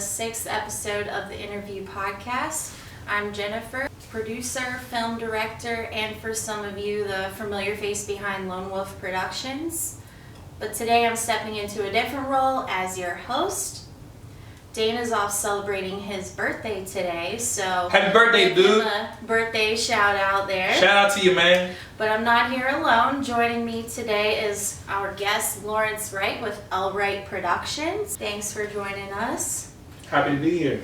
6th episode of the Interview Podcast. I'm Jennifer, producer, film director, and for some of you, the familiar face behind Lone Wolf Productions. But today I'm stepping into a different role as your host. Dana's off celebrating his birthday today, so happy birthday, give him dude! A birthday shout out there. Shout out to you, man. But I'm not here alone. Joining me today is our guest, Wright with Wright Productions. Thanks for joining us. Happy to be here.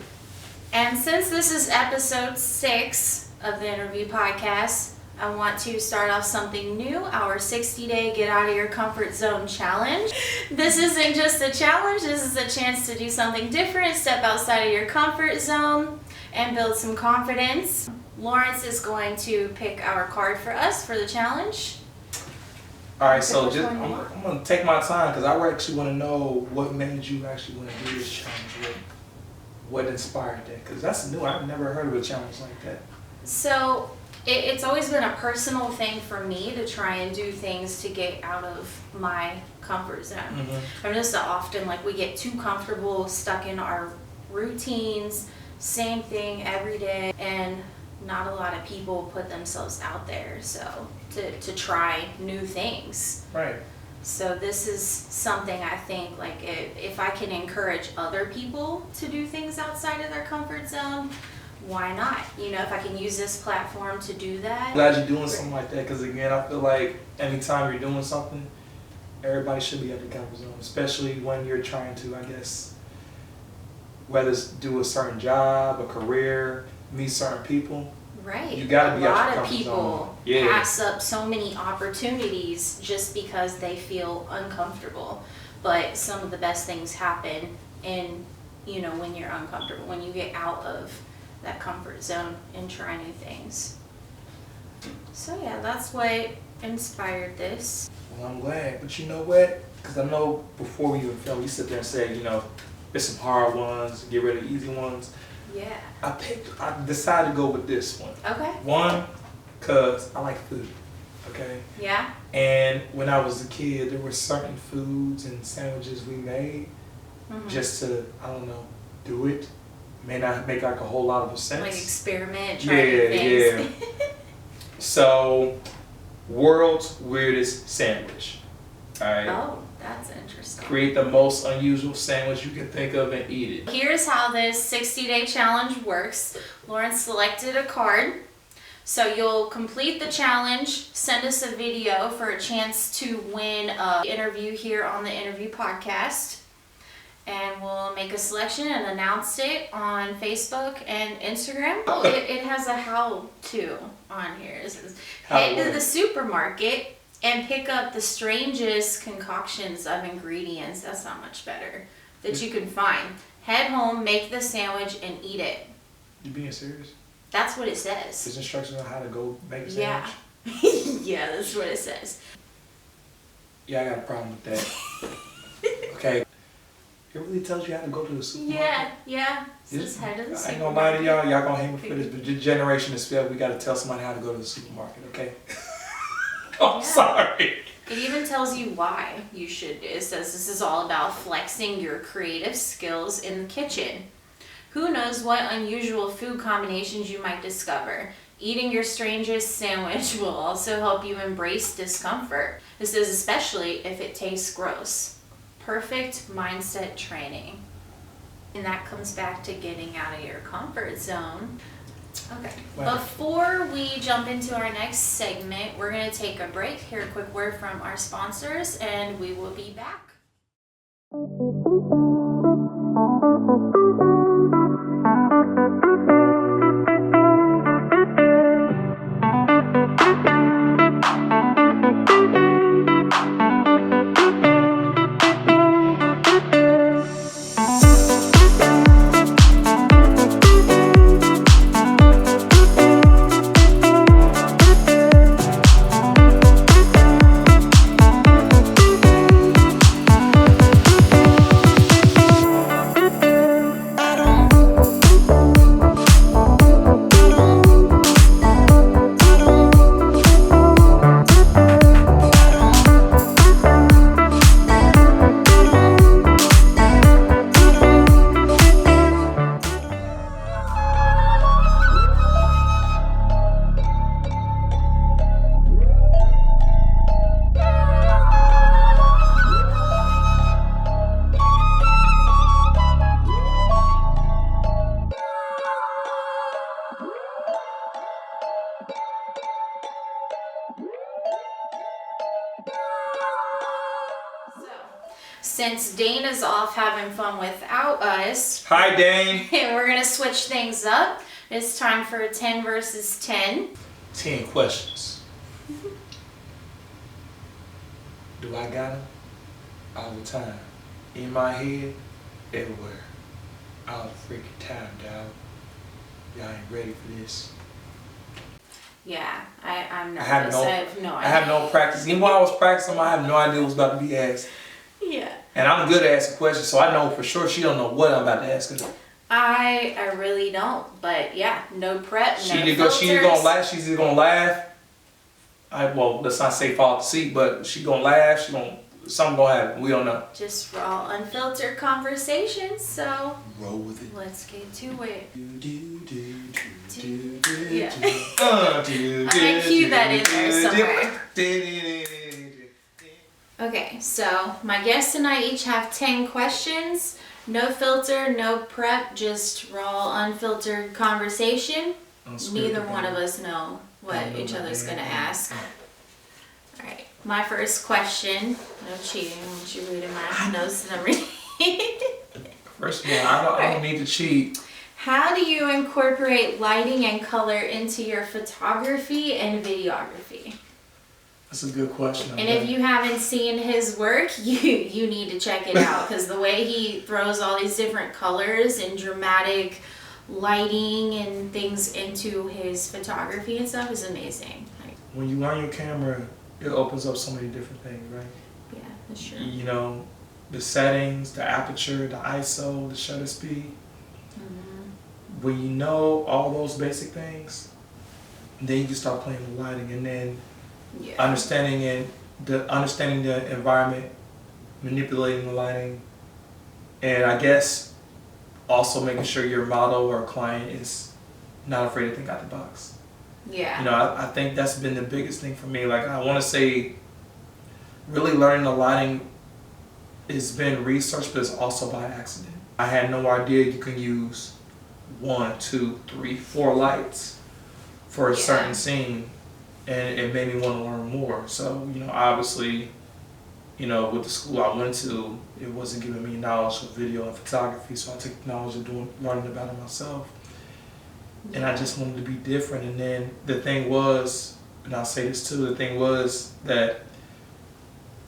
And since this is episode 6 of the Interview Podcast, I want to start off something new, our 60-day Get Out of Your Comfort Zone challenge. This isn't just a challenge, this is a chance to do something different, step outside of your comfort zone, and build some confidence. Lawrence is going to pick our card for us for the challenge. Alright, so I'm going to take my time because I actually want to know what made you actually want to do this challenge. What inspired that? Because that's new. I've never heard of a challenge like that. So it's always been a personal thing for me to try and do things to get out of my comfort zone. Mm-hmm. I'm just often we get too comfortable, stuck in our routines, same thing every day, and not a lot of people put themselves out there to try new things. Right. So this is something I think if I can encourage other people to do things outside of their comfort zone, why not? If I can use this platform to do that. I'm glad you're doing something like that because, again, I feel like anytime you're doing something, everybody should be at the comfort zone, especially when you're trying to, I guess, whether it's do a certain job, a career, meet certain people. Right. You gotta be a out lot your of comfort people zone. pass up so many opportunities just because they feel uncomfortable. But some of the best things happen when you're uncomfortable, when you get out of that comfort zone and try new things. So yeah, that's what inspired this. Well, I'm glad. But you know what? Because I know before we even film, we sit there and say, there's some hard ones, get rid of the easy ones. Yeah. I decided to go with this one. Okay. One, because I like food. Okay? Yeah. And when I was a kid, there were certain foods and sandwiches we made just to, do it. May not make a whole lot of sense. Experiment, try new things. Yeah. So, world's weirdest sandwich. Alright? Oh, that's interesting. Create the most unusual sandwich you can think of and eat it. Here's how this 60-day challenge works. Lawrence selected a card. So you'll complete the challenge, send us a video for a chance to win an interview here on the Interview Podcast. And we'll make a selection and announce it on Facebook and Instagram. Oh, it has a how-to on here. It says, head to the supermarket and pick up the strangest concoctions of ingredients. That's not much better. That you can find. Head home, make the sandwich, and eat it. You being serious? That's what it says. There's instructions on how to go make a sandwich? Yeah. Yeah, that's what it says. Yeah, I got a problem with that. Okay. It really tells you how to go to the supermarket? Yeah. It says head to the supermarket. I ain't gonna lie to y'all. Y'all gonna hate me for this, but this generation is failed. We gotta tell somebody how to go to the supermarket, okay? I'm sorry. It even tells you why you should do it. It says this is all about flexing your creative skills in the kitchen. Who knows what unusual food combinations you might discover. Eating your strangest sandwich will also help you embrace discomfort. This is especially if it tastes gross. Perfect mindset training. And that comes back to getting out of your comfort zone. Okay, wow. Before we jump into our next segment, we're going to take a break, hear a quick word from our sponsors, and we will be back. since Dana's off having fun without us, Hi, Dane. we're gonna switch things up. It's time for 10 versus 10. 10 questions. Do I got them? All the time. In my head, everywhere. All the freaking time, dog. Y'all ain't ready for this. Yeah, I'm nervous. I have no I idea. have no practice. Even when I was practicing, I have no idea what was about to be asked. Yeah. And I'm good at asking questions, so I know for sure she don't know what I'm about to ask her. I really don't, but yeah, no prep, She no either filters. she's either gonna laugh. Well, let's not say fall asleep, but she gonna laugh. Something gonna happen. We don't know. Just raw, unfiltered conversations. So Roll with it. let's get to it. Yeah. I might cue that in there somewhere. Okay, so my guests and I each have 10 questions. No filter, no prep, just raw, unfiltered conversation. Neither one of us know what each other's gonna ask. All right, my first question. No cheating. I want you reading my notes and I'm reading. First of all, I don't need to cheat. How do you incorporate lighting and color into your photography and videography? That's a good question. And if you haven't seen his work, you need to check it out because the way he throws all these different colors and dramatic lighting and things into his photography and stuff is amazing. Like, when you learn your camera, it opens up so many different things, right? yeah, that's true. You know, the settings, the aperture, the ISO, the shutter speed. Mm-hmm. When you know all those basic things, then you can start playing with lighting, and then understanding the environment, manipulating the lighting, and I guess also making sure your model or client is not afraid to think out the box. Yeah. You know, I think that's been the biggest thing for me. Like, I want to say, really learning the lighting has been researched, but it's also by accident. I had no idea you can use 1, 2, 3, 4 lights for a certain scene, and it made me want to learn more. So, you know, obviously, you know, with the school I went to, it wasn't giving me knowledge of video and photography, so I took the knowledge of learning about it myself. And I just wanted to be different. And then the thing was, and I'll say this too, the thing was that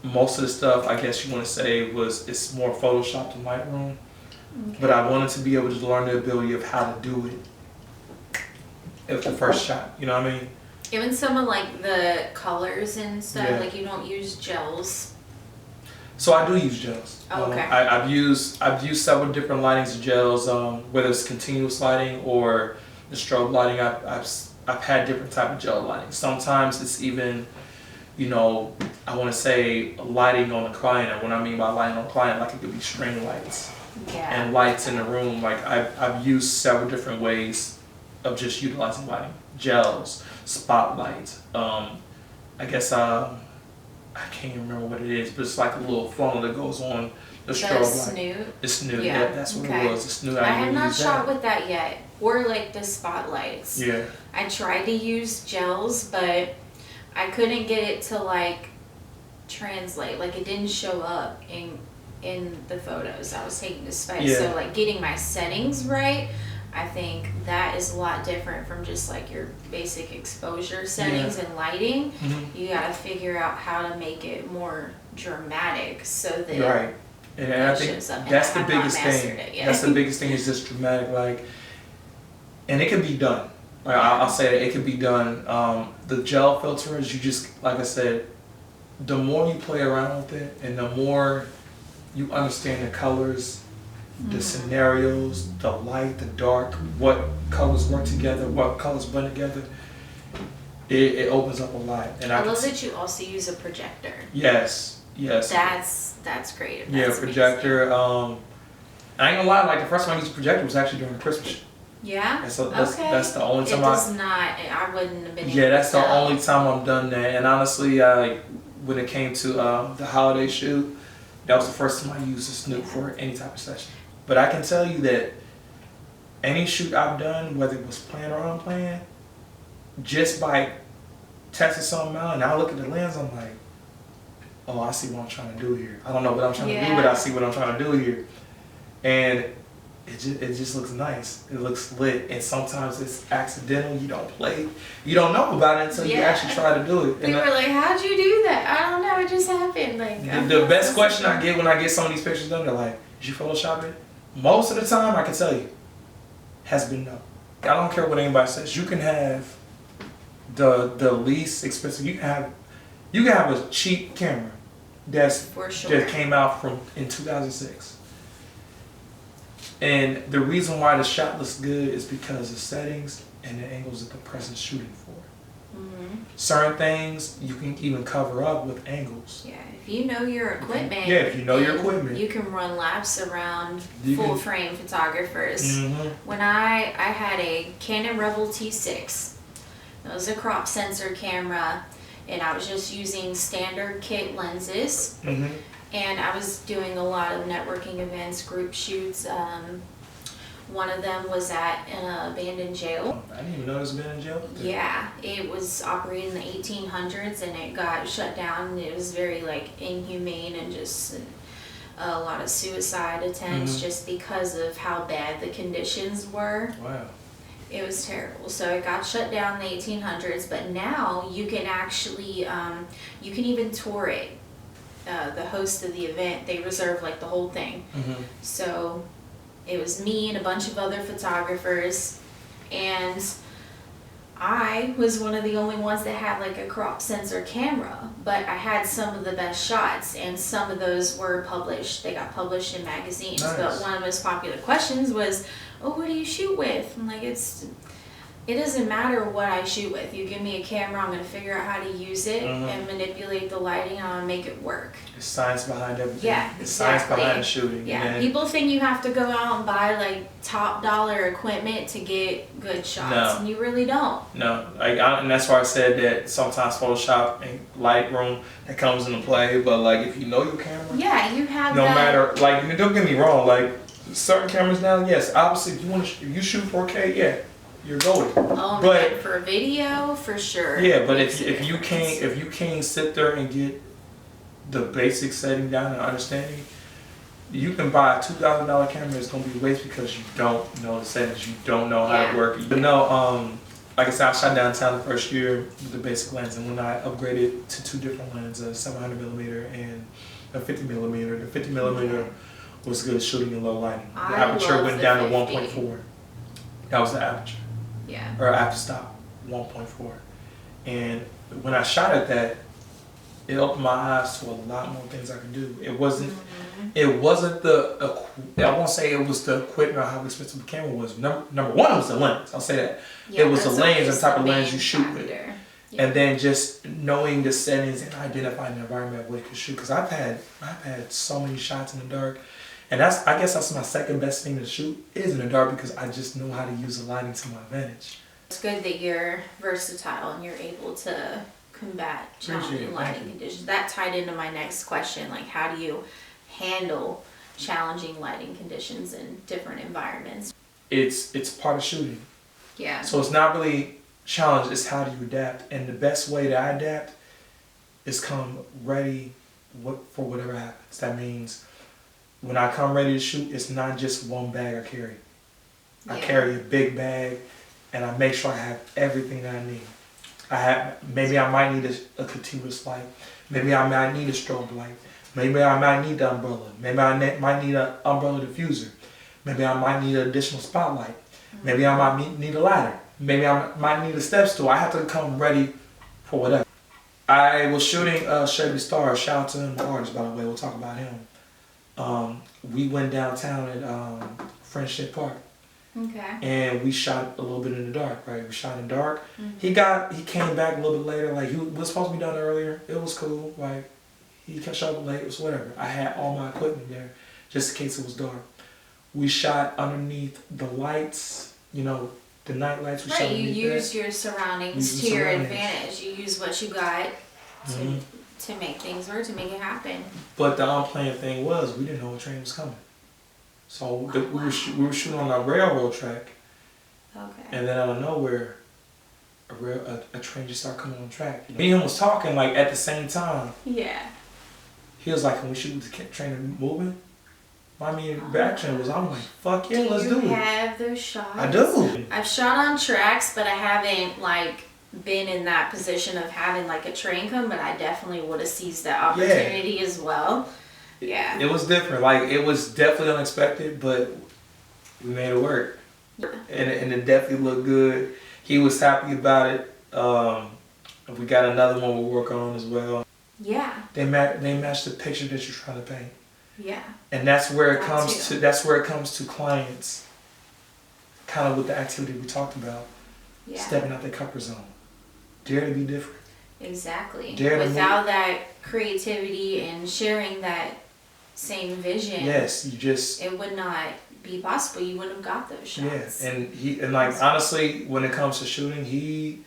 most of the stuff, I guess you want to say, it's more Photoshop than Lightroom. Okay. But I wanted to be able to learn the ability of how to do it at the first shot, you know what I mean? Even some of like the colors and stuff, like you don't use gels. So I do use gels. Oh, okay. I've used several different lightings of gels, whether it's continuous lighting or the strobe lighting. I've had different type of gel lighting. Sometimes it's even, you know, I want to say lighting on the client. And what I mean by lighting on the client, like it could be string lights and lights in the room. Like I've used several different ways of just utilizing lighting. Gels, spotlight. I guess I can't even remember what it is, but it's like a little funnel that goes on the strobe light. Snoot? The snoot, yeah, that's what it was. The snoot. I have not shot with that yet, or like the spotlights. Yeah. I tried to use gels, but I couldn't get it to like translate. Like it didn't show up in the photos I was taking to space. Yeah. So like getting my settings right, I think that is a lot different from just like your basic exposure settings and lighting. Mm-hmm. You gotta figure out how to make it more dramatic so that right. And I think that's the biggest thing. That's the biggest thing is just dramatic, like, and it can be done. Like I'll say it can be done. The gel filters, you just, like I said, the more you play around with it and the more you understand the colors, the scenarios, the light, the dark, what colors work together, what colors blend together, it opens up a lot. And I love that you also use a projector. Yes. That's great. That's projector. I ain't gonna lie, like the first time I used a projector was actually during the Christmas show. Yeah? And so that's the only time I wouldn't have been able that's to the tell. only time I've done that. And honestly, when it came to the holiday shoot, that was the first time I used a snoot for any type of session. But I can tell you that any shoot I've done, whether it was planned or unplanned, just by testing something out and I look at the lens, I'm like, oh, I see what I'm trying to do here. I don't know what I'm trying to do, but I see what I'm trying to do here. And it just looks nice. It looks lit. And sometimes it's accidental. You don't play. You don't know about it until you actually try to do it. We were like, how'd you do that? I don't know. It just happened. Like the best question I get when I get some of these pictures done, they're like, did you Photoshop it? Most of the time, I can tell you, has been no. I don't care what anybody says. You can have the least expensive. You can have a cheap camera that came out in 2006. And the reason why the shot looks good is because the settings and the angles that the person's shooting for. Mm-hmm. Certain things you can even cover up with angles. Yeah, if you know your equipment. Yeah, if you know your equipment. You can run laps around full frame photographers. Mm-hmm. When I had a Canon Rebel T6. It was a crop sensor camera, and I was just using standard kit lenses. Mm-hmm. And I was doing a lot of networking events, group shoots. One of them was at an abandoned jail. I didn't even know it was abandoned jail. Yeah, it was operating in the 1800s, and it got shut down. It was very inhumane, and just a lot of suicide attempts, just because of how bad the conditions were. Wow. It was terrible. So it got shut down in the 1800s, but now you can actually, you can even tour it. The host of the event, they reserve the whole thing. Mm-hmm. So it was me and a bunch of other photographers, and I was one of the only ones that had a crop sensor camera, but I had some of the best shots, and some of those were published. They got published in magazines. Nice. But one of the most popular questions was, oh, what do you shoot with? I'm like, it doesn't matter what I shoot with. You give me a camera, I'm going to figure out how to use it and manipulate the lighting, and I'm going to make it work. There's science behind everything. Yeah, There's science behind shooting. Yeah, people think you have to go out and buy top dollar equipment to get good shots, and you really don't. No, and that's why I said that sometimes Photoshop and Lightroom, that comes into play, but if you know your camera. Yeah, you have no matter, don't get me wrong, certain cameras now, yes, obviously if you shoot 4K, yeah. You're golden. Oh, but for video, for sure. Yeah, but if you can't sit there and get the basic setting down and understanding, you can buy a $2,000 camera. It's gonna be a waste because you don't know the settings. You don't know how to work. But no, like I said, I shot downtown the first year with the basic lens, and when I upgraded to two different lenses, a 700mm and a 50mm, the 50mm was good at shooting in low lighting. The aperture went down to 1.4. That was the aperture. Yeah. Or f-stop, 1.4. And when I shot at that, it opened my eyes to a lot more things I could do. It wasn't I won't say it was the equipment or how expensive the camera was. Number one was the lens, I'll say that. Yeah, it was the lens and type of lens you shoot with. Yeah. And then just knowing the settings and identifying the environment where you could shoot. Because I've had so many shots in the dark. And I guess that's my second best thing to shoot is in the dark, because I just know how to use the lighting to my advantage. It's good that you're versatile and you're able to combat challenging lighting conditions. That tied into my next question, how do you handle challenging lighting conditions in different environments? It's part of shooting. Yeah. So it's not really challenge, it's how do you adapt. And the best way to adapt is come ready for whatever happens. That means when I come ready to shoot, it's not just one bag I carry. I carry a big bag, and I make sure I have everything that I need. Maybe I might need a continuous light. Maybe I might need a strobe light. Maybe I might need the umbrella. Maybe I might need an umbrella diffuser. Maybe I might need an additional spotlight. Maybe I might need a ladder. Maybe I might need a step stool. I have to come ready for whatever. I was shooting Chevy Star. Shout out to him, the artist, by the way. We'll talk about him. We went downtown at Friendship Park. Okay. And we shot a little bit in the dark, right? We shot in the dark. Mm-hmm. He came back a little bit later. He was supposed to be done earlier. It was cool. He showed up late. It was whatever. I had all my equipment there just in case it was dark. We shot underneath the lights, the night lights. You use your surroundings to your advantage. You use what you got to make things work, to make it happen. But the unplanned thing was we didn't know a train was coming. So we were shooting on a railroad track. Okay. And then out of nowhere, a train just started coming on track. Me and him was talking at the same time. Yeah. He was like, "Can we shoot the trainer moving?" I mean, reaction was, I'm like, "Fuck yeah, let's do it." Do you have those shots? I do. I've shot on tracks, but I haven't like been in that position of having like a train come. But I definitely would have seized that opportunity as well. Yeah. It was different. Like, it was definitely unexpected, but we made it work. Yeah. And it definitely looked good. He was happy about it. We got another one we're working on as well. Yeah. They match the picture that you're trying to paint. Yeah. And that's where it That comes too. to. That's where it comes to clients. Kind of with the activity we talked about. Yeah. Stepping out their comfort zone. Dare to be different. Exactly. Dare to Without that creativity and sharing that same vision, Yes, you just. it would not be possible. You wouldn't have got those shots. Yeah, and like honestly, when it comes to shooting, he's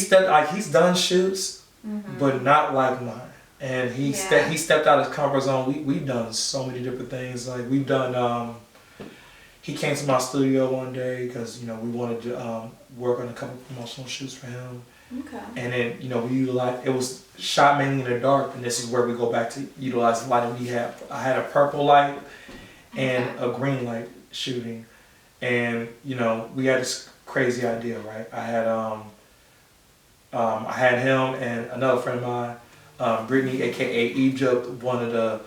done shoots, but not like mine. And he stepped out of his comfort zone. We've done so many different things. Like we've done. He came to my studio one day because we wanted to work on a couple promotional shoots for him. Okay. And then we utilized. It was shot mainly in the dark, and this is where we go back to utilize the lighting we have. I had a purple light and a green light shooting, and we had this crazy idea, right? I had him and another friend of mine, Brittany, aka Egypt, one of the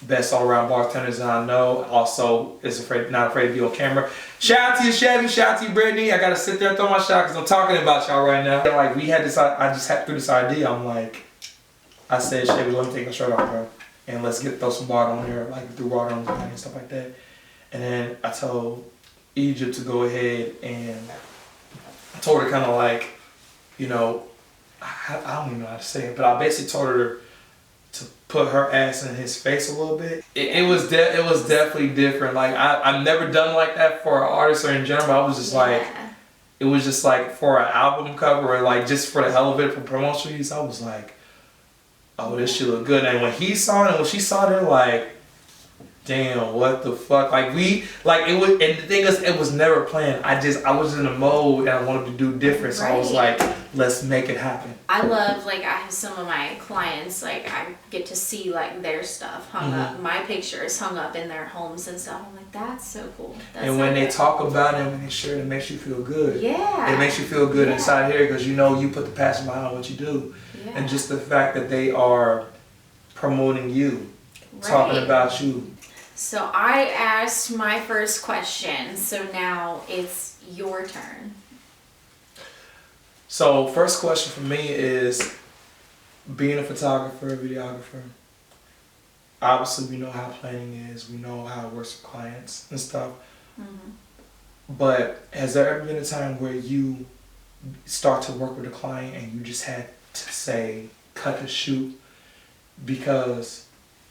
best all-around bartenders that I know. Also, not afraid to be on camera. Shout out to you, Chevy. Shout out to you, Brittany. I gotta sit there and throw my shot because I'm talking about y'all right now. Like we had this, I just had through this idea. I said, Chevy, let me take my shirt off, bro, and let's throw some water on there, like through water on the body and stuff like that. And then I told Egypt to go ahead, and I told her kind of like, I don't even know how to say it, but I basically told her to put her ass in his face a little bit. It was definitely different. Like I've never done like that for an artist or in general. I was just like, it was just like for an album cover or like just for the hell of it for promotional use. I was like, oh, this shit look good. And when he saw it, and when she saw it, like, damn, what the fuck? Like it was, and the thing is, it was never planned. I was in a mode and I wanted to do different, so I was like, let's make it happen. I love, like, I have some of my clients, like, I get to see, like, their stuff hung up, my pictures hung up in their homes and stuff. I'm like, that's so cool. And when they talk about it, when they share it, it makes you feel good. Yeah. It makes you feel good inside here because you put the passion behind what you do. Yeah. And just the fact that they are promoting you, talking about you. So I asked my first question, so now it's your turn. So first question for me is, being a photographer, videographer, obviously we know how planning is, we know how it works with clients and stuff. But has there ever been a time where you start to work with a client and you just had to say, cut the shoot because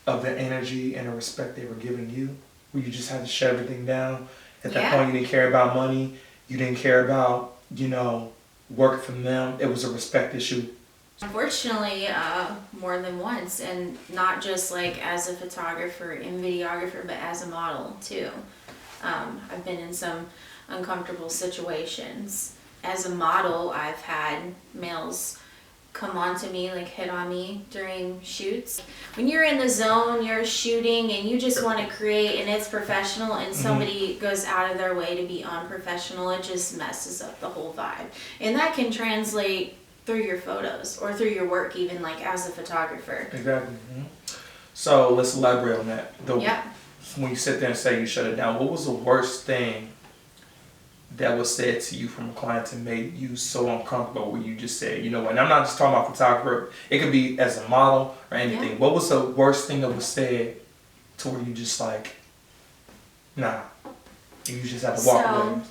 of the energy and the respect they were giving you? Where you just had to shut everything down? At that point, you didn't care about money. You didn't care about, work from them. It was a respect issue. Unfortunately, more than once, and not just like as a photographer and videographer, but as a model too. I've been in some uncomfortable situations. As a model, I've had males come on to me, like hit on me during shoots. When you're in the zone, you're shooting and you just want to create and it's professional, and somebody goes out of their way to be unprofessional, it just messes up the whole vibe. And that can translate through your photos or through your work, even like as a photographer. Exactly. So let's elaborate on that. Yeah. When you sit there and say you shut it down, what was the worst thing that was said to you from a client and made you so uncomfortable where you just said, you know what, and I'm not just talking about photographer, it could be as a model or anything. What was the worst thing that was said to where you just like, nah, you just have to walk away,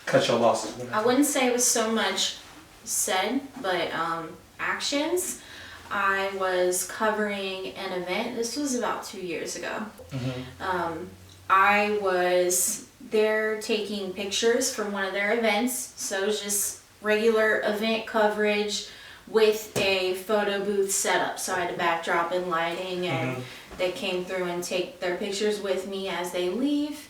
cut your losses? Whatever. I wouldn't say it was so much said, but actions. I was covering an event, this was about 2 years ago. I was there taking pictures from one of their events, so it was just regular event coverage with a photo booth setup. So I had a backdrop and lighting, and they came through and take their pictures with me as they leave.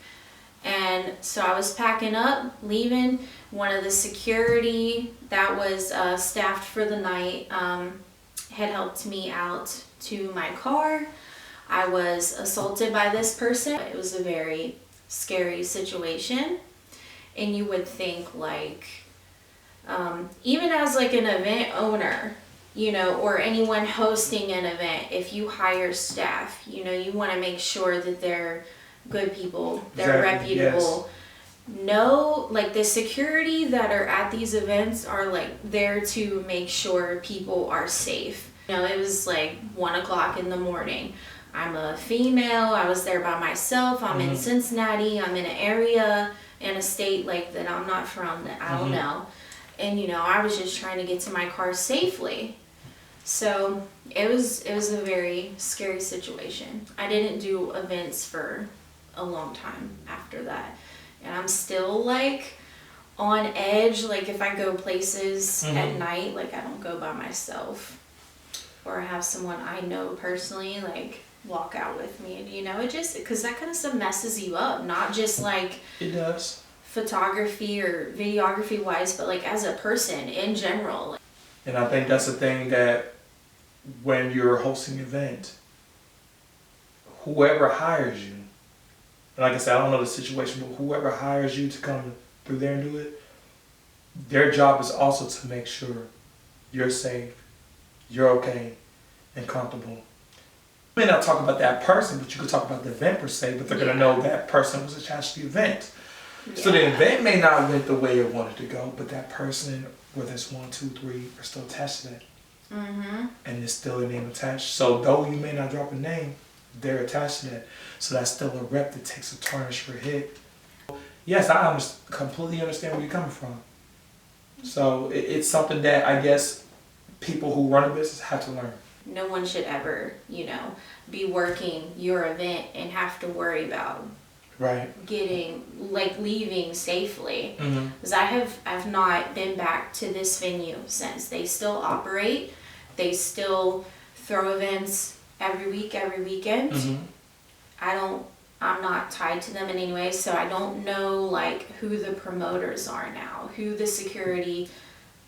And so I was packing up, leaving. One of the security that was staffed for the night had helped me out to my car. I was assaulted by this person. It was a very scary situation. And you would think like, even as like an event owner, you know, or anyone hosting an event, if you hire staff, you know, you want to make sure that they're good people, they're reputable. Yes. No, like the security that are at these events are like there to make sure people are safe. You know, it was like 1 o'clock in the morning. I'm a female, I was there by myself, I'm in Cincinnati, I'm in an area, in a state like that I'm not from, that I don't know. And you know, I was just trying to get to my car safely. So it was a very scary situation. I didn't do events for a long time after that. And I'm still like on edge, like if I go places at night, like I don't go by myself. Or I have someone I know personally like walk out with me, and you know, it just, because that kind of stuff messes you up, not just like it does photography or videography wise, but like as a person in general. And I think that's the thing, that when you're hosting an event, whoever hires you, and like I said, I don't know the situation, but whoever hires you to come through there and do it, their job is also to make sure you're safe, you're okay, and comfortable. You may not talk about that person, but you could talk about the event per se, but they're going to know that person was attached to the event. Yeah. So the event may not went the way it wanted to go, but that person, whether it's 1, 2, 3, are still attached to that. And there's still a name attached. So though you may not drop a name, they're attached to that. So that's still a rep that takes a tarnish for a hit. Yes, I completely understand where you're coming from. So it's something that I guess people who run a business have to learn. No one should ever, you know, be working your event and have to worry about getting, like, leaving safely. Because I've not been back to this venue since. They still operate. They still throw events every week, every weekend. I'm not tied to them in any way, so I don't know like who the promoters are now, who the security,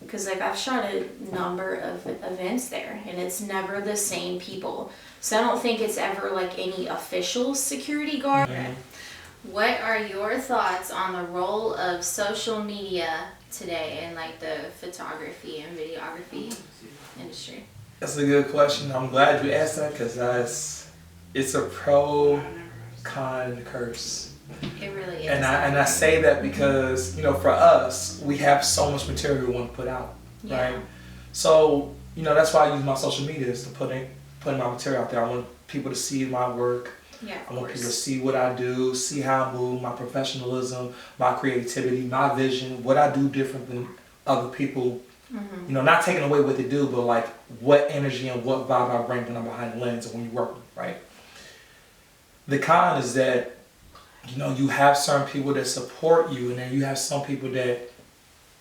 because like I've shot a number of events there and it's never the same people. So I don't think it's ever like any official security guard. What are your thoughts on the role of social media today in like the photography and videography industry? That's a good question. I'm glad you asked that, because it's a pro, con, and curse. It really is. And I say that because, you know, for us, we have so much material we want to put out, right? So, you know, that's why I use my social media, is to put my material out there. I want people to see my work. I want people to see what I do, see how I move, my professionalism, my creativity, my vision, what I do different than other people. You know, not taking away what they do, but like what energy and what vibe I bring when I'm behind the lens and when you work with me, right? The con is that, you know, you have certain people that support you, and then you have some people that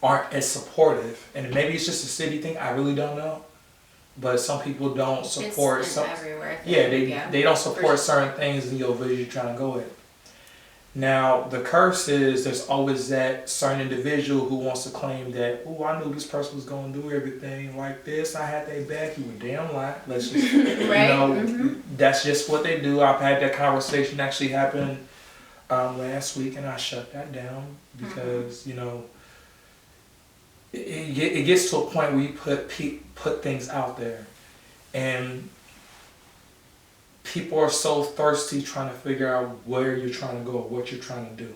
aren't as supportive. And maybe it's just a city thing, I really don't know. But some people don't support. It's everywhere. They don't support certain things in your vision you're trying to go with. Now, the curse is there's always that certain individual who wants to claim that, oh, I knew this person was going to do everything like this. I had their back. You were damn lie. Let's just, you know, that's just what they do. I've had that conversation actually happen last week, and I shut that down because, you know, it gets to a point where you put things out there, and people are so thirsty trying to figure out where you're trying to go, what you're trying to do.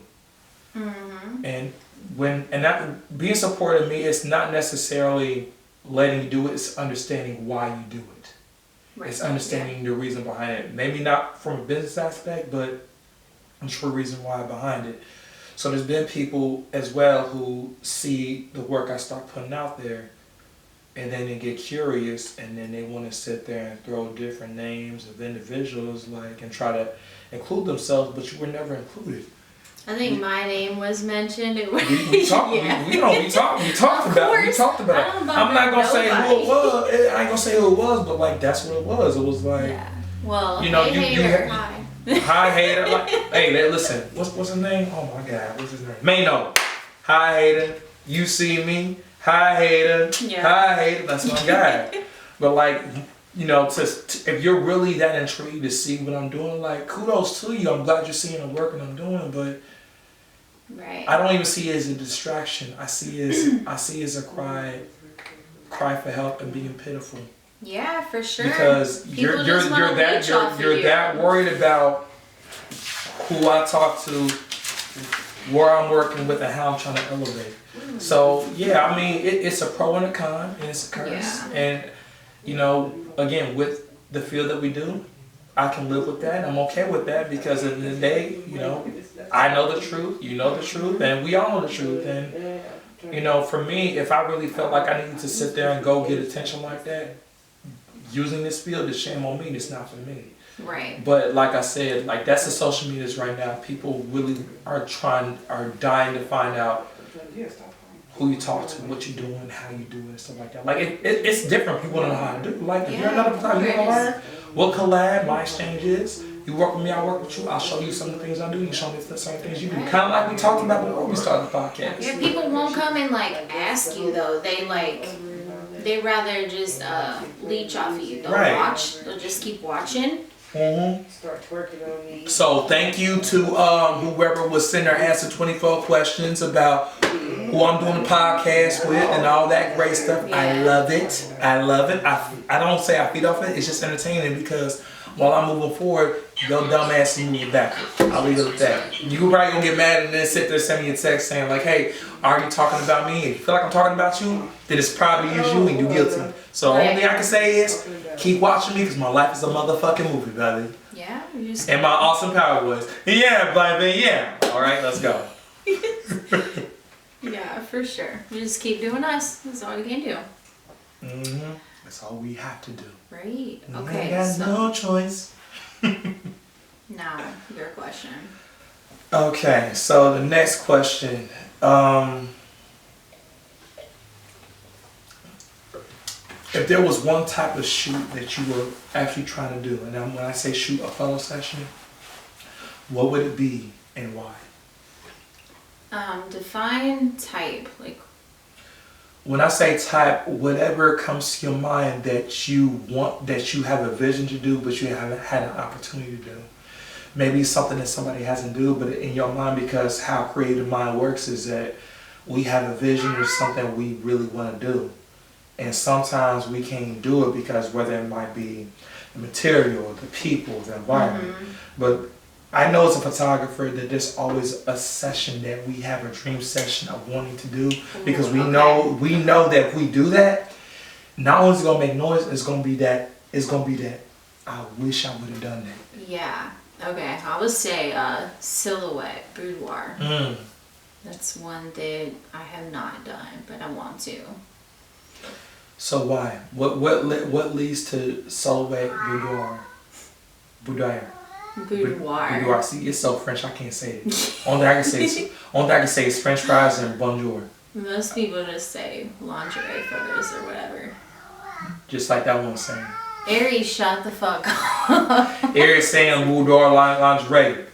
And that being supportive of me, it's not necessarily letting you do it, it's understanding why you do it. It's understanding the reason behind it. Maybe not from a business aspect, but I'm sure reason why behind it. So there's been people as well who see the work I start putting out there, and then they get curious, and then they want to sit there and throw different names of individuals, like, and try to include themselves, but you were never included. I think my name was mentioned. We talked about it. I'm not gonna say who it was. I ain't gonna say who it was, but like that's what it was. It was like, well, you know, hi. Hi hater, like, hey, listen, what's his name? Oh my God, what's his name? Mano. Hi hater, you see me? Hi hater, hi hater. That's my guy. But like, you know, if you're really that intrigued to see what I'm doing, like, kudos to you. I'm glad you're seeing the work and I'm doing, but right. I don't even see it as a distraction. I see it as a cry for help and being pitiful. Yeah, for sure. Because you're that worried about who I talk to, where I'm working with, and how I'm trying to elevate. So yeah, I mean, it's a pro and a con, and it's a curse. Yeah. And you know, again, with the field that we do, I can live with that. I'm okay with that because at the end of the day, you know, I know the truth, you know the truth, and we all know the truth. And you know, for me, if I really felt like I needed to sit there and go get attention like that, using this field, is shame on me. It's not for me. Right. But like I said, like that's the social medias right now. People really are dying to find out who you talk to, what you're doing, how you do it, and stuff like that. Like it's different. People don't know how to do it. Like if you're another time, you wanna learn what collab my exchange is. You work with me, I work with you. I'll show you some of the things I do. You show me some of the things you do. Kind of like we talked about before we started the podcast. Yeah, people won't come and like ask you though. They rather just leech off of you. They'll watch. They'll just keep watching. Start twerking on me. So thank you to whoever was sending or answer 24 questions about who I'm doing the podcast with and all that great stuff. Yeah. I love it. I don't say I feed off it. It's just entertaining because while I'm moving forward, your dumb ass is moving backwards. I'll leave it at that. You probably gonna get mad and then sit there and send me a text saying like, hey, are you talking about me? If you feel like I'm talking about you, then it's probably is you and you guilty. So the only thing I can say is keep watching me because my life is a motherfucking movie, baby. Yeah. And my awesome power was, yeah, baby, yeah. All right, let's go. Yeah, for sure. We just keep doing us. That's all we can do. Mm-hmm. That's all we have to do. Right. We Okay. got no choice. Now, your question. Okay, so the next question. If there was one type of shoot that you were actually trying to do, and when I say shoot, a photo session, what would it be and why? Define type. Like, when I say type, whatever comes to your mind that you want, that you have a vision to do, but you haven't had an opportunity to do. Maybe something that somebody hasn't do, but in your mind, because how creative mind works is that we have a vision or something we really want to do. And sometimes we can't do it because whether it might be the material, the people, the environment. But I know as a photographer that there's always a session that we have a dream session of wanting to do because we know that if we do that, not only is it gonna make noise, it's gonna be that I wish I would have done that. yeah. Okay. I would say silhouette boudoir. That's one that I have not done, but I want to. So why? What leads to silhouette boudoir? Boudoir. Boudoir. See, it's so French. I can't say it. Only thing I can say is French fries and bonjour. Most people just say lingerie photos or whatever. Just like that one saying. Aries, shut the fuck up. Aries saying boudoir lingerie.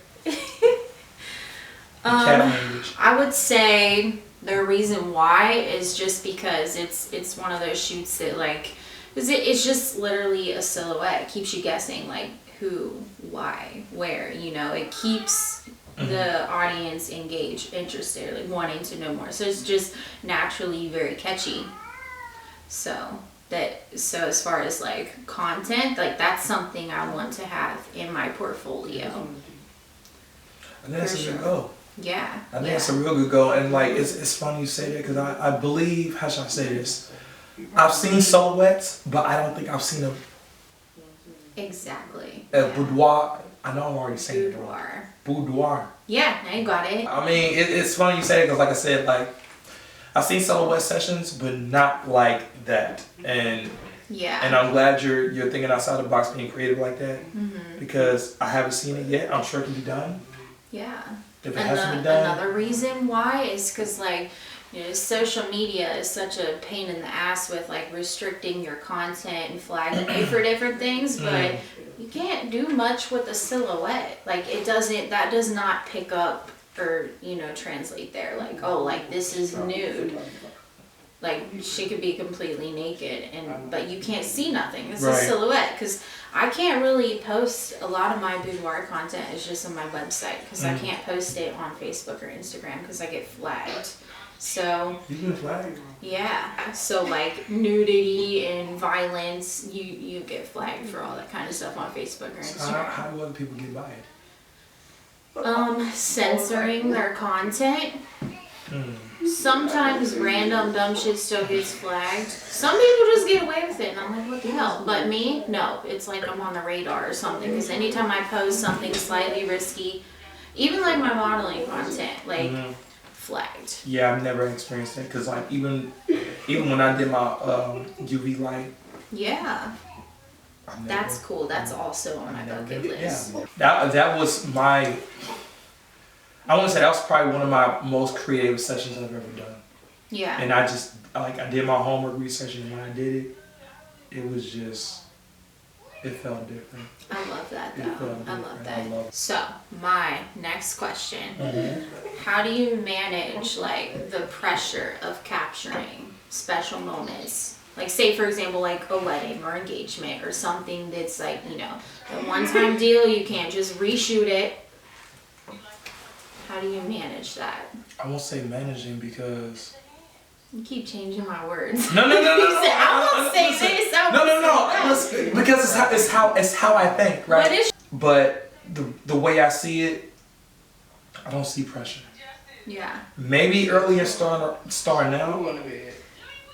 Cat language. I would say the reason why is just because it's one of those shoots that like, it's just literally a silhouette. It keeps you guessing like who, why, where, you know, it keeps the audience engaged, interested, like wanting to know more. So it's just naturally very catchy. So as far as like content, like that's something I want to have in my portfolio. I think that's a good goal. Yeah. I think that's a real good goal. And like it's funny you say that because I believe, how should I say this? I've seen silhouettes, but I don't think I've seen a Exactly. boudoir. I know I'm already saying it wrong. Boudoir. Yeah, now you got it. I mean, it's funny you say it because, like I said, like I've seen silhouette sessions, but not like that. And I'm glad you're thinking outside the box, being creative like that, because I haven't seen it yet. I'm sure it can be done. Yeah. If it hasn't been done. Another reason why is because like, you know, social media is such a pain in the ass with like restricting your content and flagging you for different things, but you can't do much with a silhouette. Like that does not pick up or, you know, translate there. Like, oh, like this is nude. Like she could be completely naked, but you can't see nothing. It's a Right. silhouette. Because I can't really post a lot of my boudoir content. Is just on my website because I can't post it on Facebook or Instagram because I get flagged. So You been flagged? yeah, so like nudity and violence, you get flagged for all that kind of stuff on Facebook or So Instagram. how do other people get by it? Censoring their content. Sometimes random dumb shit still gets flagged. Some people just get away with it, and I'm like, what the hell? But me, no. It's like I'm on the radar or something. Because anytime I post something slightly risky, even like my modeling content, like flagged. Yeah, I've never experienced that because like even when I did my UV light, Yeah, I've never, that's cool. That's also on my I've never bucket did it. list. Yeah, that was my. I want to say that was probably one of my most creative sessions I've ever done. Yeah. And I just I did my homework research, and when I did it, it was just it felt different. I love that It though. felt I love different. that. I love it. So my next question: how do you manage like the pressure of capturing special moments? Like say for example like a wedding or engagement or something that's like, you know, a one-time deal, you can't just reshoot it. How do you manage that? I won't say managing because You keep changing my words. no. You said, I won't say this. I won't say that. Listen, because it's how I think, right? But it's But the way I see it, I don't see pressure. yeah. Maybe earlier starting now,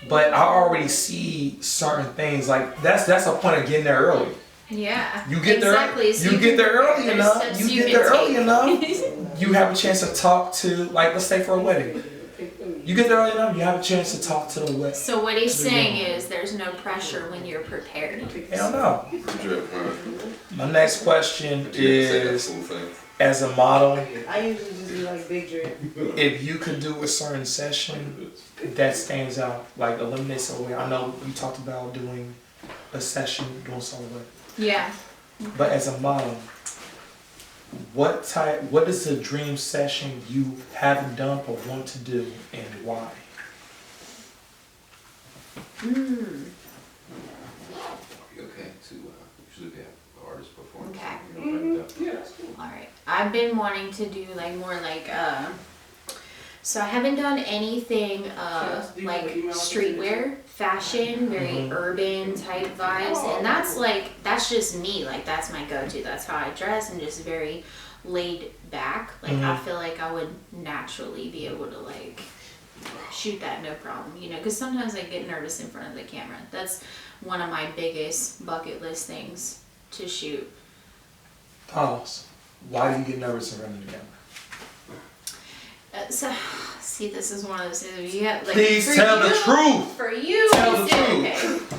but I already see certain things. Like that's a point of getting there early. Yeah. You get exactly. there. So You get there early there's enough. steps You get can there early take. enough. You have a chance to talk to, like, let's say for a wedding. You get there early enough. You have a chance to talk to the wedding. So what he's saying is there's no pressure when you're prepared. Hell no. My next question is, as a model, I usually just do like big drip. if you could do a certain session that stands out, like eliminate silhouette. I know you talked about doing a session doing silhouette, Yeah. but as a model, what is the dream session you haven't done but want to do, and why? Okay, to usually we have artists perform. Okay. Yeah, that's cool. All right. I've been wanting to do like more like so I haven't done anything like streetwear, fashion, very urban type vibes, and that's just me. Like that's my go-to. That's how I dress, and just very laid back. Like I feel like I would naturally be able to like shoot that no problem, you know, because sometimes I get nervous in front of the camera. That's one of my biggest bucket list things to shoot. Pause. Why do you get nervous in front of the camera? So, see, this is one of those things. You have, like, Please for tell you, the truth. For you, Tell the it's truth. okay.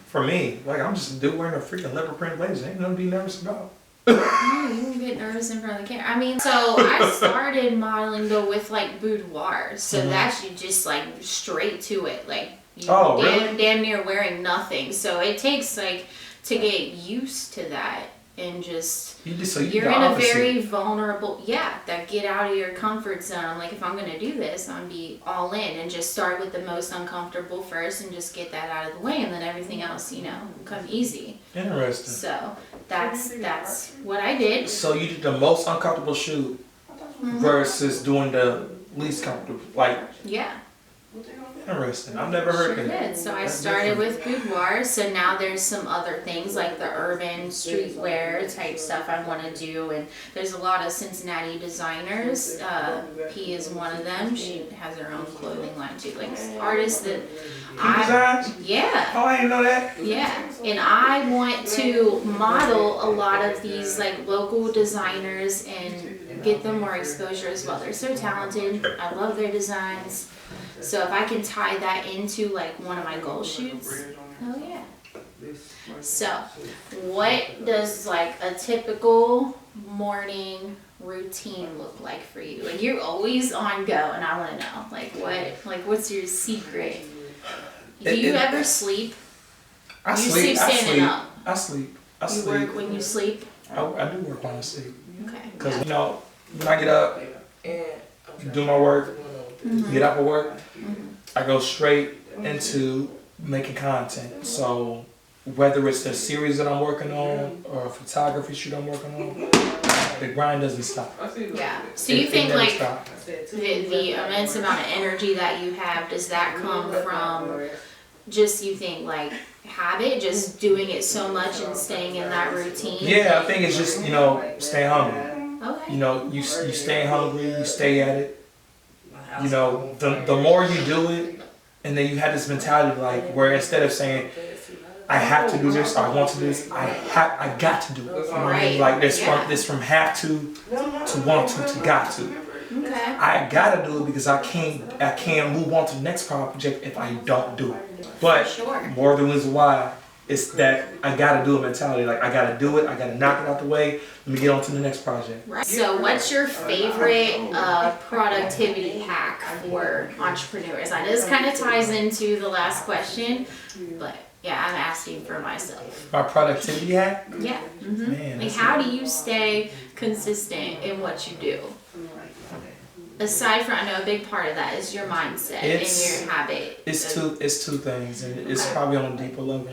For me, like I'm just a dude wearing a freaking leopard print blazer. Ain't nothing to be nervous about. No, you can get nervous in front of the camera. I mean, so I started modeling though with like boudoir, so that's you just like straight to it, like you damn near wearing nothing. So it takes like to get used to that and just you're in a very vulnerable that get out of your comfort zone. I'm like, if I'm gonna do this, I'm gonna be all in and just start with the most uncomfortable first and just get that out of the way, and then everything else, you know, come easy. Interesting. So that's what I did. So you did the most uncomfortable shoot versus doing the least comfortable. Like, Yeah. interesting. I've never heard Sure that. did. So I started with boudoir. So now there's some other things like the urban streetwear type stuff I want to do. And there's a lot of Cincinnati designers. P is one of them. She has her own clothing line too. Like artists that Designs? yeah. Oh, I didn't know that. Yeah, and I want to model a lot of these like local designers and get them more exposure as well. They're so talented. I love their designs. So if I can tie that into like one of my goal shoots, oh yeah. So what does like a typical morning routine look like for you? Like you're always on go, and I want to know what's your secret? Do you ever sleep? I You sleep. sleep standing up. I sleep. I You sleep. work when you sleep? I do work when I sleep. Okay. Because, you know, when I get up, do my work, Get off of work, I go straight into making content. So whether it's the series that I'm working on or a photography shoot I'm working on, the grind doesn't stop. Yeah. So you think never like stops. the immense amount of energy that you have, does that come from just, you think, like habit, just doing it so much and staying in that routine? Yeah, I think it's just, stay hungry. Okay. You stay hungry, you stay at it. The more you do it, and then you have this mentality like where instead of saying I have to do this, or I want to do this, I got to do it. You know what I mean? Like this from have to want to got to. Okay. I gotta do it because I can't move on to the next project if I don't do it. But more of the reason why it's that I gotta do a mentality. Like I gotta do it, I gotta knock it out the way, let me get on to the next project. Right. So what's your favorite productivity hack for entrepreneurs? I know this kind of ties into the last question, but yeah, I'm asking for myself. My productivity hack? Yeah. Man, like how do you stay consistent in what you do? Aside from, I know a big part of that is your mindset and your habit. It's two things, and it's probably on a deeper level.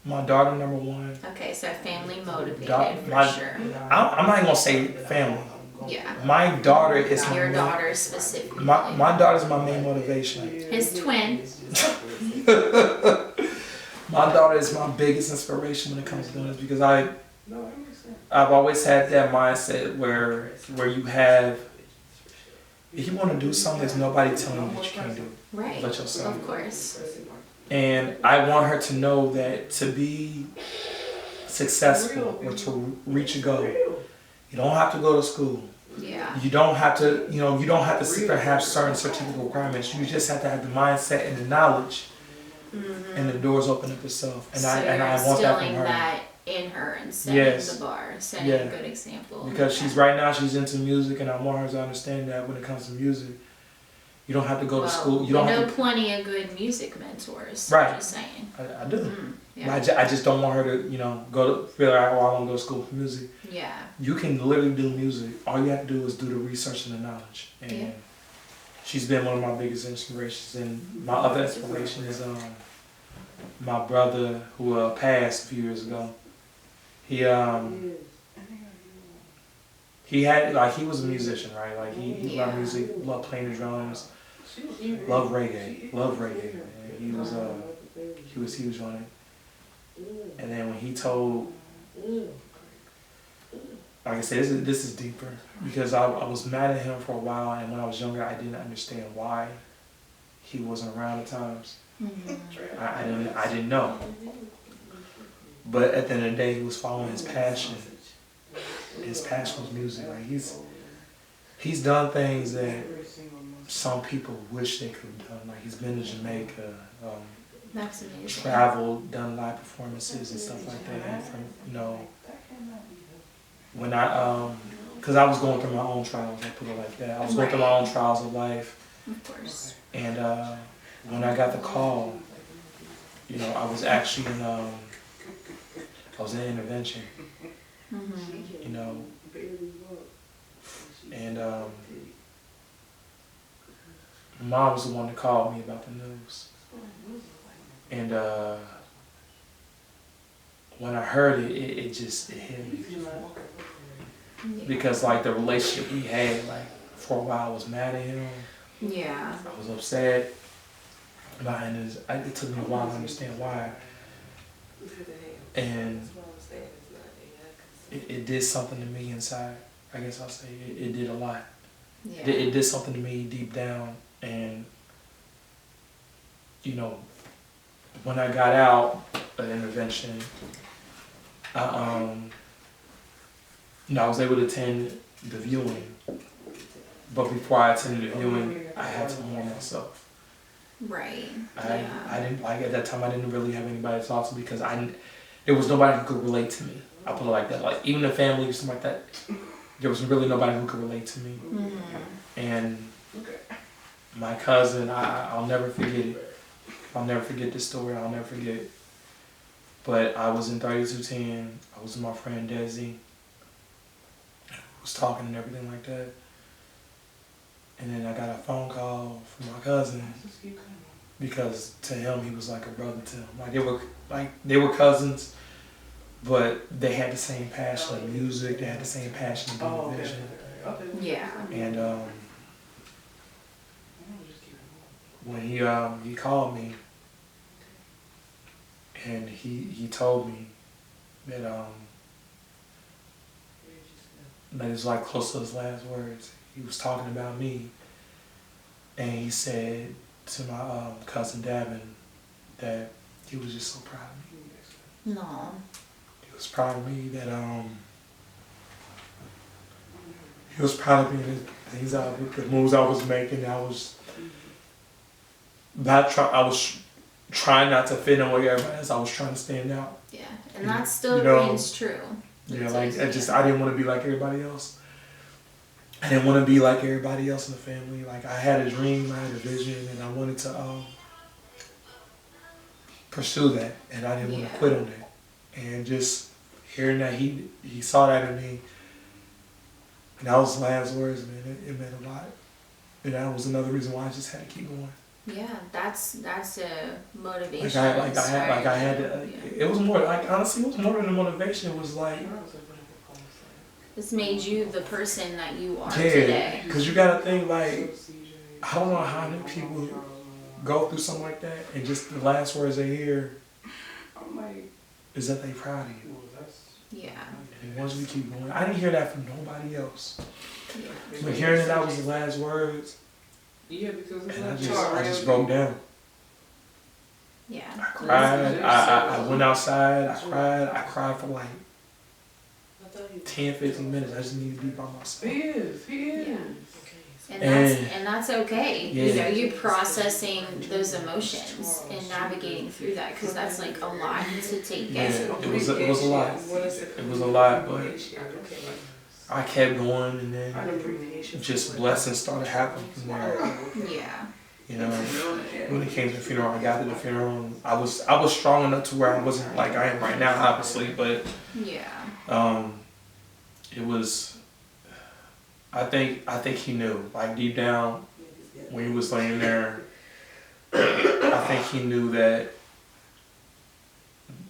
My daughter, number one. Okay, so family motivated for sure. I'm not even gonna say family. Yeah. My daughter is your daughter specifically. My daughter's my main motivation. His twin. My daughter is my biggest inspiration when it comes to doing this because I've always had that mindset where you have, if you want to do something, there's nobody telling you that you can't do it. Right. But yourself. Of course. And I want her to know that to be successful or to reach a goal, you don't have to go to school. Yeah. You don't have to, you don't have to sit there and have certain certificate requirements. You just have to have the mindset and the knowledge, and the doors open up itself. And I want that from her. That in her and setting the bar, setting a good example. Because she's into music, and I want her to understand that when it comes to music, you don't have to go to school. You don't know have to, plenty of good music mentors. Right. Just saying. I do. Yeah. I just don't want her to, go to feel like, I want to go to school for music. Yeah. You can literally do music. All you have to do is do the research and the knowledge. And she's been one of my biggest inspirations. And my other inspiration is my brother who passed a few years ago. He had he was a musician, right? Like he loved music, loved playing the drums, loved reggae. And he was huge on it. And then when he told, like I said, this is deeper because I was mad at him for a while, and when I was younger, I didn't understand why he wasn't around at times. I didn't know. But at the end of the day, he was following his passion. His passion was music. Like he's done things that some people wish they could have done. Like he's been to Jamaica, That's amazing. traveled, done live performances and stuff like that. And from when because I was going through my own trials, I put it like that. I was going through my own trials of life. Of course. And when I got the call, I was actually I was in intervention. And Mom was the one that called me about the news. And when I heard it, it hit me. Because the relationship we had, for a while I was mad at him. Yeah. I was upset. And it took me a while to understand why. And it did something to me inside. I guess I'll say it did a lot. Yeah. It did something to me deep down. And, when I got out of intervention, I was able to attend the viewing. But before I attended the viewing, I had to mourn myself. Right. I didn't at that time. I didn't really have anybody to talk to because there was nobody who could relate to me. I put it like that. Even the family or something like that, there was really nobody who could relate to me. And my cousin, I'll never forget it. I'll never forget this story. I'll never forget it. But I was in 3210. I was with my friend Desi. Was talking and everything like that. And cousin because to him he was like a brother to him. Like they were cousins, but they had the same passion of music. They had the same passion of being vision. Yeah. And when he called me and he told me that that it was like close to his last words. He was talking about me, and he said to my cousin Davin that he was just so proud of me. No. He was proud of me that he was proud of me that the moves I was making. I was trying not to fit in with everybody else. I was trying to stand out. Yeah, and that still You know, remains true. Yeah, like I didn't want to be like everybody else. I didn't want to be like everybody else in the family. Like I had a dream, I had a vision, and I wanted to pursue that, and I didn't want to quit on that. And just hearing that he saw that in me, and that was his last words, man. It meant a lot, and that was another reason why I just had to keep going. Yeah, that's a motivation. It was more like, honestly, it was more than a motivation. It was like, this made you the person that you are today. Because you gotta think, like, I don't know how many people go through something like that and just the last words they hear is that they proud of you. Yeah. And once we keep going, I didn't hear that from nobody else. Yeah. But hearing that was the last words, and I just broke down. Yeah. I cried. I went outside. I cried for like 10, 15 minutes. I just needed to be by myself. He is. Yeah. And that's okay. Yeah. You know, you're processing those emotions and navigating through that, because that's like a lot to take in. Yeah, it was a lot. It was a lot, but I kept going, and then just blessings started happening from there. Yeah. You know, when it came to the funeral, I got to the funeral. And I was strong enough to where I wasn't like I am right now, obviously, but yeah. It was. I think he knew, like deep down, when he was laying there. I think he knew that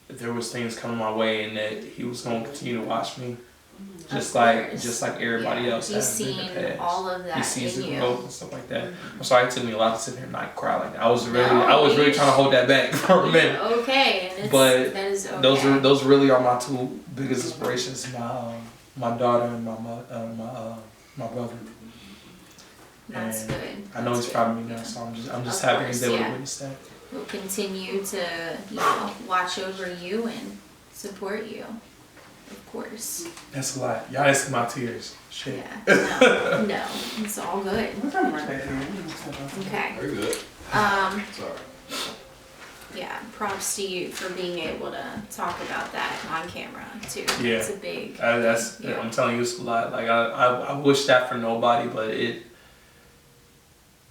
there was things coming my way, and that he was going to continue to watch me. Just like everybody else He's has in the seen past. all of that. He sees in the you. growth and stuff like that. I'm sorry, it took me a lot to sit here and not cry like that. I was really trying to hold that back for a minute. Okay, and but that is okay. those really are my two biggest inspirations. My daughter and my brother. That's and good. I know he's proud of me now, so I'm just happy he's able to witness that. We'll continue to watch over you and support you. Of course. That's a lot. Y'all see my tears. Shit. Yeah. No, it's all good. Okay. Very good. Sorry. Sorry. Yeah, props to you for being able to talk about that on camera too. Yeah. It's a big. I'm telling you, it's a lot. Like I wish that for nobody, but it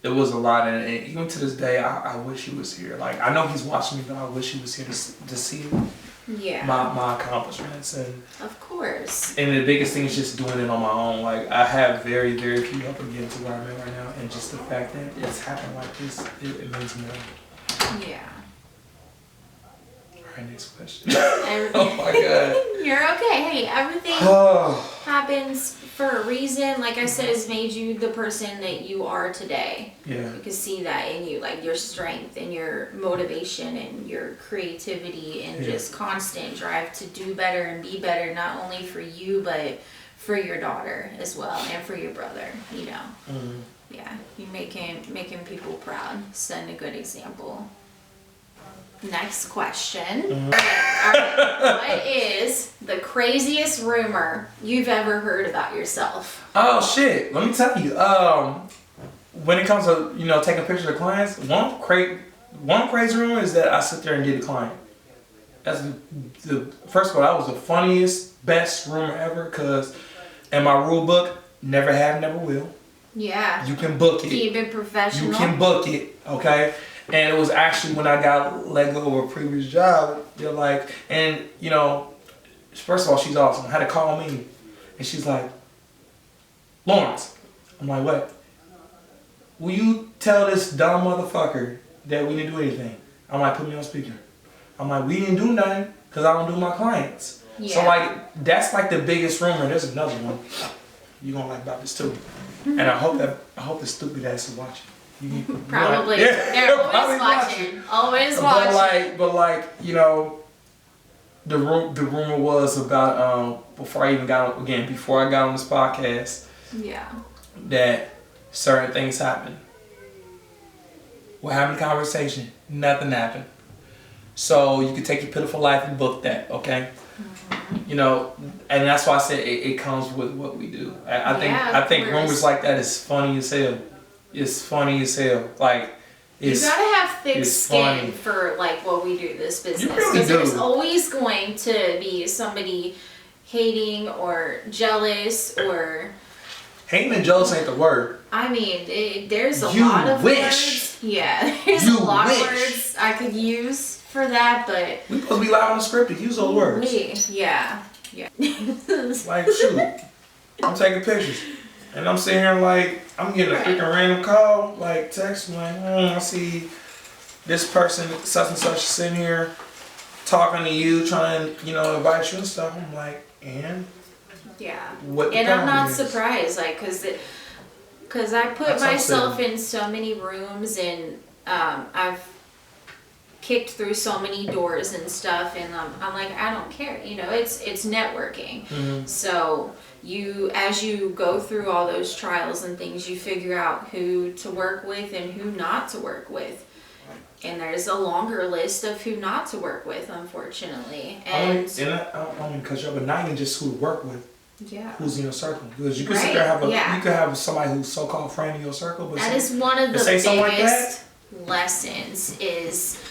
was a lot, and even to this day, I wish he was here. Like I know he's watching me, but I wish he was here to see. Yeah. My accomplishments, and of course. And the biggest thing is just doing it on my own. Like I have very, very few help to get to where I'm at right now, and just the fact that it's happened like this, it means more. Yeah. All right, next question. Oh my God. You're okay. Hey, everything happens for a reason. Like I said, it's made you the person that you are today. Yeah. You can see that in you, like your strength and your motivation and your creativity and just constant drive to do better and be better, not only for you, but for your daughter as well and for your brother, you know. Mm-hmm. Yeah, you're making people proud, setting a good example. Next question. Mm-hmm. All right. What is the craziest rumor you've ever heard about yourself? Oh shit! Let me tell you. When it comes to taking pictures of clients, one crazy rumor is that I sit there and get a client. That's the first of all, that was the funniest, best rumor ever. Cause in my rule book, never have, never will. Yeah. You can book it. Keep it professional. You can book it, okay? And it was actually when I got let go of a previous job, they're like, and first of all, she's awesome. Had to call me, and she's like, Lawrence. I'm like, what? will you tell this dumb motherfucker that we didn't do anything? I'm like, put me on speaker. I'm like, we didn't do nothing because I don't do my clients. Yeah. So like, that's like the biggest rumor. There's another one. You're gonna like about this too. And I hope the stupid ass is watching. Probably. Yeah, They're always probably watching. Always But watching. like, you know, the rumor was about before I got on this podcast, Yeah. that certain things happened. We're having a conversation. Nothing happened. So you can take your pitiful life and book that, okay? You know, and that's why I said it comes with what we do. I think rumors like that is funny as hell. It's funny as hell. Like, it's, you gotta have thick skin funny. for like what we do this business, You really because there's do. always going to be somebody hating or jealous or. hating and jealous ain't the word. I mean, there's a You lot of wish. words. Yeah, there's You a lot wish. of words I could use for that, but. We supposed to be loud on the script to use those words. Yeah. Like, shoot, I'm taking pictures. And I'm sitting here like, I'm getting a freaking random call, like text, like, I see this person, such and such, sitting here talking to you, trying to, you know, invite you and stuff. I'm like, and? Yeah. What the And I'm not problem is? surprised, like, cause I put That's what I'm myself saying. in so many rooms and I've kicked through so many doors and stuff, and I'm like, I don't care, you know, it's networking. Mhm. So as you go through all those trials and things, you figure out who to work with and who not to work with. And there's a longer list of who not to work with, unfortunately. I And don't mean cut you up, but not even just who to work with, yeah. who's in your circle. Because you can sit Right, there and yeah. you could have somebody who's so-called friend in your circle, but That is one of the say something like biggest lessons is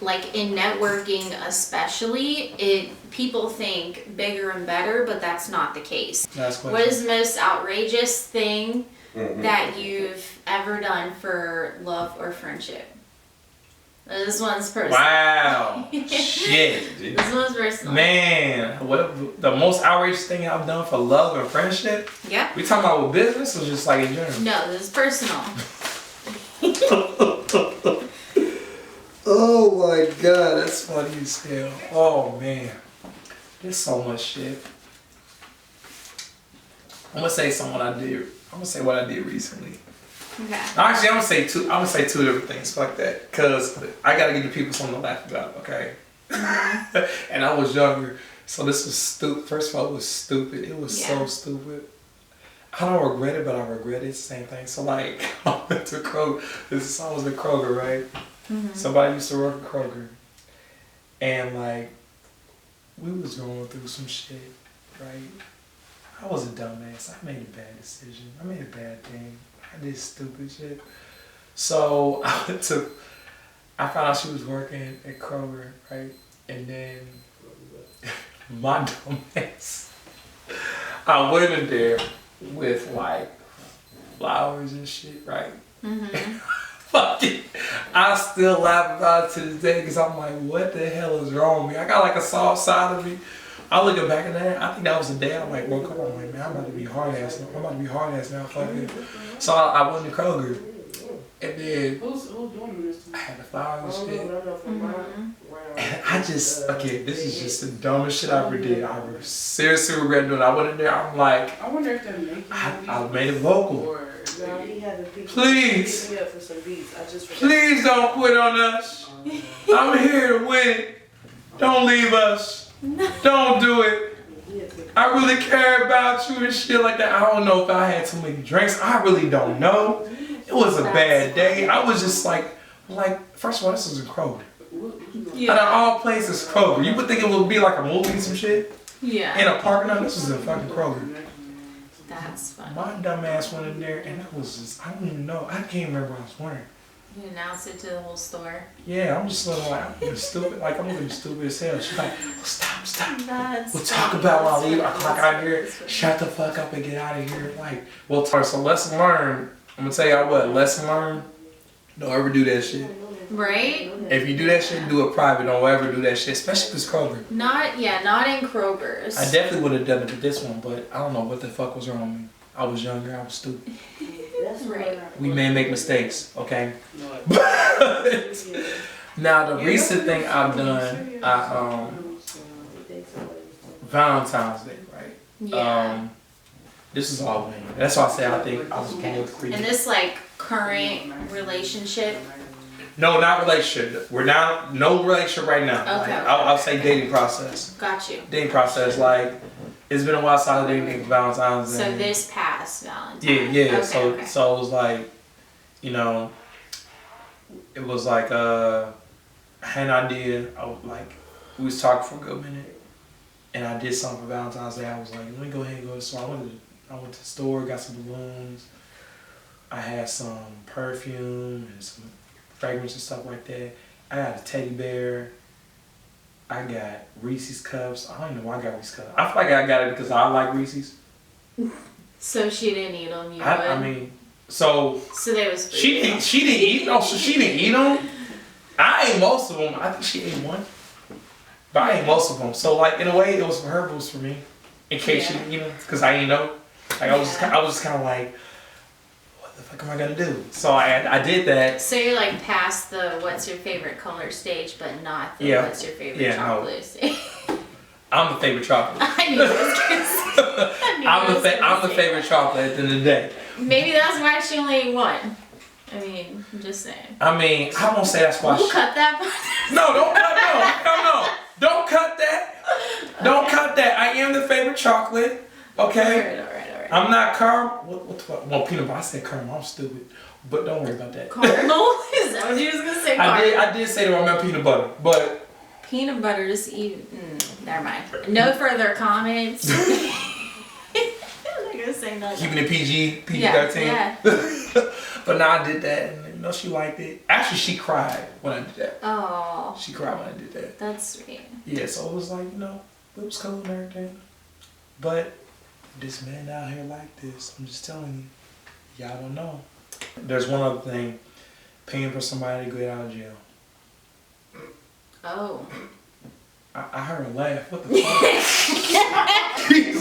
like in networking especially, people think bigger and better, but that's not the case. Last question. What is the most outrageous thing Mhm. that you've ever done for love or friendship? This one's personal. Wow. Shit. This one's personal. Man, what the most outrageous thing I've done for love and friendship? Yeah. We talking about with business or just like in general? No, this is personal. Oh my god, that's funny as hell. Oh man. There's so much shit. I'm gonna say what I did recently. Okay. Actually, I'm gonna say two different things. Fuck that. Cause I gotta give the people something to laugh about, okay? And I was younger, so this was stupid. First of all, it was stupid. It was so stupid. I don't regret it, but I regret it. It's the same thing. So like, I went to Kroger. I was at Kroger, right? Mm-hmm. Somebody used to work at Kroger, and like, we was going through some shit, right? I was a dumbass. I made a bad decision. I made a bad thing. I did stupid shit. So I found out she was working at Kroger, right? And then my dumbass, I went in there with like flowers and shit, right? Mm-hmm. Fuck it. I still laugh about it to this day because I'm like, what the hell is wrong with me? I got like a soft side of me. I look back at that, I think that was the day I'm like, woke up, I'm like, man, I'm about to be hard ass now, fuck it. So I went to Kroger, and then I had the flowers and shit. And I just, okay, this is just the dumbest shit I ever did. I seriously regret doing it. I went in there, I'm like, I wonder if they're making I made it vocal. Please. Please. Please don't quit on us. I'm here to win it. Don't leave us. Don't do it. I really care about you and shit like that. I don't know if I had too many drinks. I really don't know. It was a bad day. I was just like, first of all, this is in Kroger. Out of all places, Kroger. You would think it would be like a movie and some shit. Yeah. In a parking lot. This was in fucking Kroger. That's funny. My dumb ass went in there and it was just, I don't even know. I can't remember what I was wearing. You announce it to the whole store. Yeah, I'm just looking like, I'm looking stupid. Like, I'm looking stupid as hell. She's like, stop. That's We'll talk about when I leave. I clock out of here. Shut the fuck up and get out of here. Like, well, so lesson learned. I'm gonna tell y'all what, lesson learned. Don't ever do that shit. Right? If you do that shit, do it private. Don't ever do that shit, especially if it's Kroger. Not in Kroger's. I definitely would have done it with this one, but I don't know what the fuck was wrong with me. I was younger. I was stupid. That's Right. We may make mistakes, okay? But now the recent thing I've done, Valentine's Day, right? Yeah. This is all me. That's why I say I think I was born with And creative. this like current relationship. No, not relationship. We're not no relationship right now. Okay. Like, I'll say dating process. Got you. Dating process, like it's been a while since I dated for Valentine's Day. So this past Valentine's. Yeah. Okay, So it was like, you know, it was like I had an idea. I was like, we was talking for a good minute, and I did something for Valentine's Day. I was like, let me go ahead and go to the store. I went to the store, got some balloons. I had some perfume and some fragrance and stuff like that. I got a teddy bear. I got Reese's cups. I don't even know why I got Reese's cups. I feel like I got it because I like Reese's. So she didn't eat them. You I would? mean, so they was. she didn't eat. No, so she didn't eat them. I ate most of them. I think she ate one, but I ate most of them. So like in a way, it was for her, but it was for me. In case she didn't eat them, because I didn't know. Like I was just kind of like, what the fuck am I gonna do? So I did that. So you're like past the what's your favorite color stage, but not the what's your favorite chocolate stage. I'm the favorite chocolate. I knew it was I'm the favorite chocolate at the end of the day. Maybe that's why she only ate one. I mean, I'm just saying. I mean, I won't say that's why. We'll cut that part. No, don't cut. No. Don't cut that. Don't cut that. I am the favorite chocolate. Okay. All right. I'm not caramel. What the fuck? Well, peanut butter. I said caramel. I'm stupid. But don't worry about that. Caramel? Is that what you was gonna say? I did say that I meant peanut butter, but peanut butter just even. Never mind. No further comments. I'm not gonna say nothing. keeping it PG-13. Yeah. But no, I did that, and she liked it. Actually, she cried when I did that. Oh. She cried when I did that. That's sweet. Yeah, so it was like, it was cool and everything. But this man out here like this, I'm just telling you, y'all don't know. There's one other thing, paying for somebody to get out of jail. Oh. I heard her laugh. What the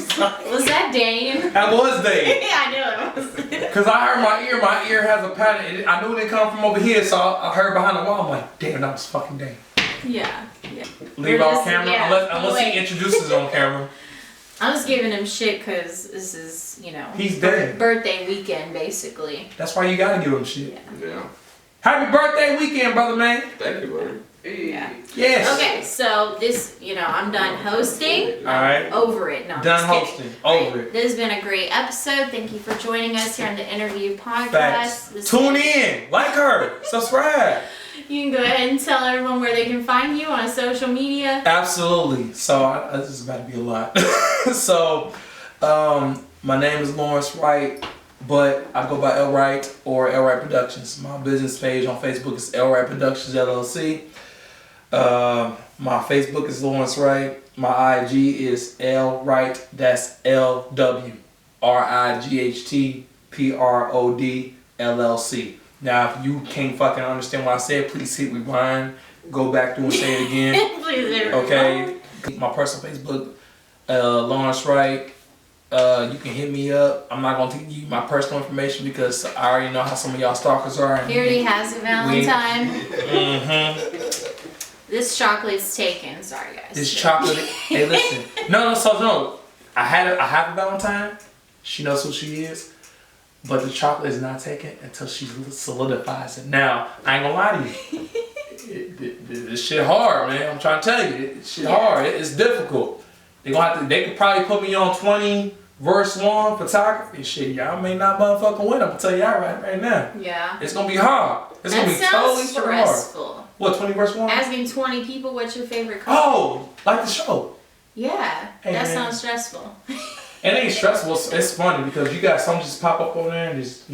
fuck? Was that Dane? That was Dane. Yeah, I knew it was. Because I heard my ear has a pattern. I knew it didn't come from over here, so I heard behind the wall. I'm like, damn, that was fucking Dane. Yeah. Leave off camera, yeah. unless he introduces on camera. I'm just giving him shit because this is, He's dead. birthday weekend, basically. That's why you gotta give him shit. Yeah. Happy birthday weekend, brother man. Thank you, buddy. Yeah. Yes. Okay, so this, I'm done hosting. All right. Over it. No, I'm Done just kidding. hosting. Over it. This has been a great episode. Thank you for joining us here on the Interview Podcast. Facts. Tune in. Like her. Subscribe. You can go ahead and tell everyone where they can find you on social media. Absolutely. So this is about to be a lot. So, my name is Lawrence Wright, but I go by L Wright or L Wright Productions. My business page on Facebook is L Wright Productions LLC. My Facebook is Lawrence Wright. My IG is L Wright. That's LWRIGHTPROD Now, if you can't fucking understand what I said, please hit rewind. Go back through and say it again. Please, everyone. Okay. My personal Facebook, Lawrence Wright. You can hit me up. I'm not gonna give you my personal information because I already know how some of y'all stalkers are. He already has a Valentine. Mm-hmm. This chocolate's taken. Sorry, guys. This chocolate. Hey, listen. No. I have a Valentine. She knows who she is. But the chocolate is not taken until she solidifies it. Now, I ain't gonna lie to you. This shit hard, man. I'm trying to tell you. This shit hard. It's difficult. They could probably put me on 20 verse 1 photography shit. Y'all may not motherfucking win. I'm gonna tell y'all right now. Yeah. It's gonna be hard. It's gonna be totally stressful. hard. What, 20 verse 1? Asking 20 people what's your favorite color. Oh, like the show. Yeah. Hey, that man. sounds stressful. It ain't stressful. It's funny because you got some just pop up on there and just,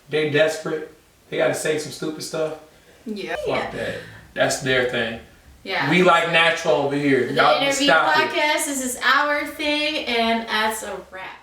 they desperate. They gotta say some stupid stuff. Yeah. Fuck that. That's their thing. Yeah. We like natural over here. The Y'all Interview stop it. Podcast, this is our thing, and that's a wrap.